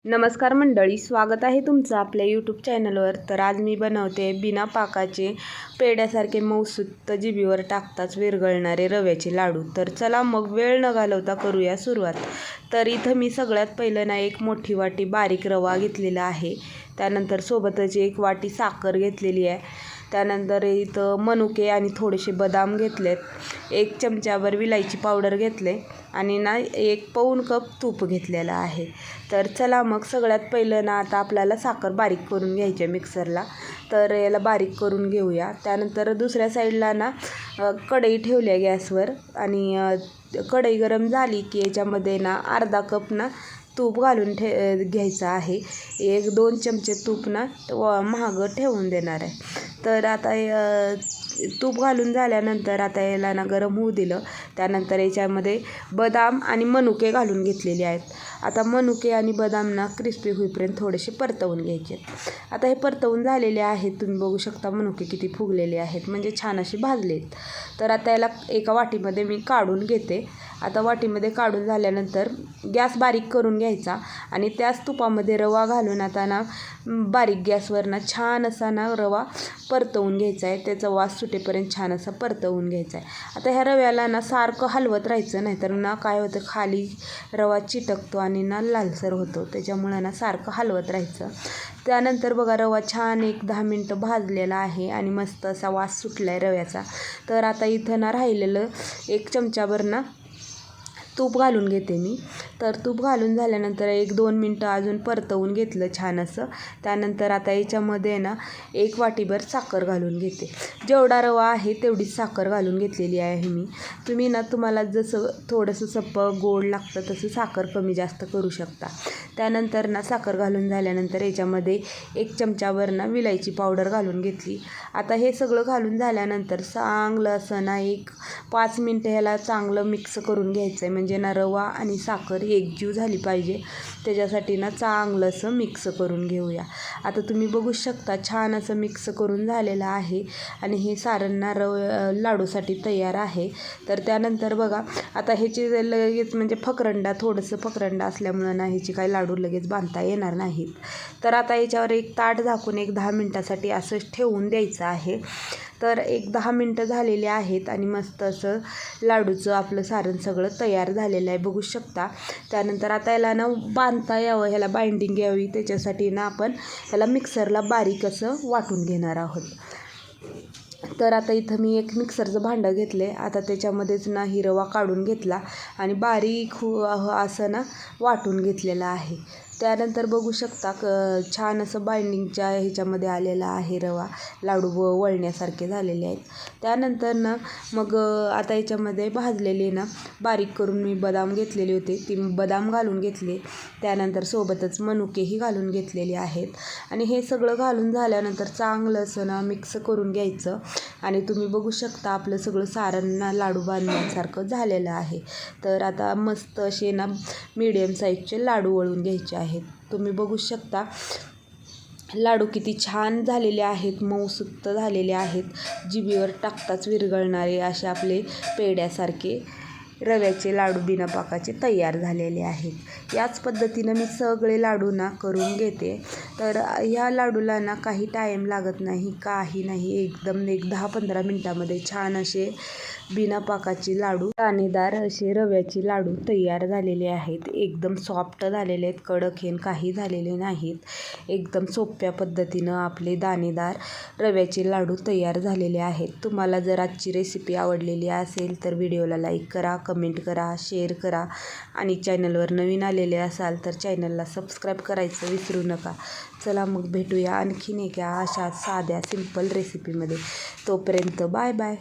नमस्कार मंडळी, स्वागत आहे तुमचं आपल्या यूट्यूब चॅनलवर. तर आज मी बनवते बिना पाकाचे पेड्यासारखे मऊसूत जिभेवर टाकताच विरघळणारे रव्याचे लाडू. तर चला मग वेळ न घालवता करूया सुरुवात. तर इथं मी सगळ्यात पहिलं ना एक मोठी वाटी बारीक रवा घेतलेला आहे. त्यानंतर सोबतच एक वाटी साखर घेतलेली आहे. त्यानंतर इथं मनुके आणि थोडेसे बदाम घेतलेत. 1 चमचाभर विलायची पावडर घेतले आणि ना 1 पाऊण कप तूप घेतलेलं आहे. तर चला मग सगळ्यात पहिलं ना आता आपल्याला साखर बारीक करून घ्यायची आहे मिक्सरला. तर याला बारीक करून घेऊया. त्यानंतर दुसऱ्या साईडला ना कढई ठेवली आहे गॅसवर आणि कढई गरम झाली की याच्यामध्ये ना अर्धा कप ना तूप घालून घ्यायचं आहे. 1-2 चमचे तूप ना महाग ठेवून देणार आहे. तर आता तूप घालून झाल्यानंतर आता याला ना गरम होऊ दिलं. त्यानंतर याच्यामध्ये बदाम आणि मनुके घालून घेतलेले आहेत. आता मनुके आणि बदाम ना क्रिस्पी होईपर्यंत थोडेसे परतवून घ्यायचे. आता हे परतवून झालेले आहेत. तुम्ही बघू शकता मनुके किती फुगलेले आहेत, म्हणजे छान असे भाजलेत. तर आता याला एका वाटीमध्ये मी काढून घेते. आता वाटीमध्ये काढून झाल्यानंतर गॅस बारीक करून घ्यायचा आणि त्याच तुपामध्ये रवा घालून आता ना बारीक गॅसवर ना छान असा ना रवा परतवून घ्यायचा आहे. त्याचा वास सुटेपर्यंत छान असा परतवून घ्यायचा आहे. आता ह्या रव्याला ना सारखं हलवत राहायचं, नाहीतर ना काय होतं खाली रवा चिटकतो आणि ना लालसर होतो. त्याच्यामुळं ना सारखं हलवत राहायचं. त्यानंतर बघा रवा छान 1-10 मिनटं भाजलेला आहे आणि मस्त असा वास सुटला आहे रव्याचा. तर आता इथं ना राहिलेलं 1 चमचाभर ना तूप घालून घेते मी. तर तूप घालून झाल्यानंतर 1-2 मिनटं अजून परतवून घेतलं छान असं. त्यानंतर आता याच्यामध्ये ना 1 वाटीभर साखर घालून घेते. जेवढा रवा आहे तेवढीच साखर घालून घेतलेली आहे मी. तुम्ही ना तुम्हाला जसं थोडंसं सप्पं गोड लागतं तसं साखर कमी जास्त करू शकता. त्यानंतर ना साखर घालून झाल्यानंतर याच्यामध्ये 1 चमचाभर ना विलायची पावडर घालून घेतली. आता हे सगळं घालून झाल्यानंतर चांगलं असं ना 5 मिनटं ह्याला चांगलं मिक्स करून घ्यायचं आहे. म्हणजे ना रवा आणि साखर एकजीव झाली पाहिजे, त्याच्यासाठी ना चांगलं असं मिक्स करून घेऊया. आता तुम्ही बघू शकता छान असं मिक्स करून झालेलं आहे आणि हे सारण ना लाडूसाठी तयार आहे. तर त्यानंतर बघा आता ह्याची लगेच म्हणजे थोडंसं फकरंडा असल्यामुळं ना ह्याची काही लाडू लगेच बांधता येणार नाहीत. तर आता याच्यावर एक ताट झाकून 10 मिनटासाठी असंच ठेवून द्यायचं आहे. तर 10 मिनटं झालेली आहेत आणि मस्त असं लाडूचं आपलं सारण सगळं तयार झालेलं आहे, बघू शकता. त्यानंतर आता याला ना बांधता यावं, ह्याला बाइंडिंग यावी, त्याच्यासाठी ना आपण ह्याला मिक्सरला बारीक असं वाटून घेणार आहोत. तर आता इथं मी एक मिक्सरचं भांडं घेतलं आहे. आता त्याच्यामध्येच ना ही रवा काढून घेतला आणि बारीक असं ना वाटून घेतलेलं आहे. त्यानंतर बघू शकता छान असं बाइंडिंगच्या ह्याच्यामध्ये आलेला आहे रवा. लाडू वळण्यासारखे झालेले आहेत. त्यानंतर ना मग आता याच्यामध्ये भाजलेले ना बारीक करून मी बदाम घेतलेले होते, ती बदाम घालून घेतले. त्यानंतर सोबतच मनुकेही घालून घेतलेले आहेत आणि हे सगळं घालून झाल्यानंतर चांगलं असं ना मिक्स करून घ्यायचं आणि तुम्ही बघू शकता आपलं सगळं सारण ना लाडू बांधण्यासारखं झालेलं आहे. तर आता मस्त असे ना मीडियम साईजचे लाडू वळून घ्यायचे आहेत. तुम्ही बघू शकता लाडू किती छान झालेले आहेत, मऊसूत झालेले आहेत. जिभेवर टाकताच विरघळणारे असे आपले पेड्यासारखे रव्याचे लाडू बिना पाकाचे तयार झालेले आहेत. याच पद्धतीनं मी सगळे लाडू ना करून घेते. तर ह्या लाडूला ना काही टाईम लागत नाही, काही नाही. एकदम 10-15 मिनटामध्ये छान असे बिना पाकाचे लाडू, दाणेदार असे रव्याचे लाडू तयार झालेले आहेत. एकदम सॉफ्ट झालेले आहेत, कडक हे काही झालेले नाहीत. एकदम सोप्या पद्धतीनं आपले दाणेदार रव्याचे लाडू तयार झालेले आहेत. तुम्हाला जर आजची रेसिपी आवडलेली असेल तर व्हिडिओला लाईक करा, कमेंट करा, शेअर करा आणि चॅनलवर नवीन आलेले असाल तर चॅनलला सबस्क्राईब करायचं विसरू नका. चला मग भेटूया आणखीन एका अशा साध्या सिंपल रेसिपीमध्ये. तोपर्यंत बाय बाय.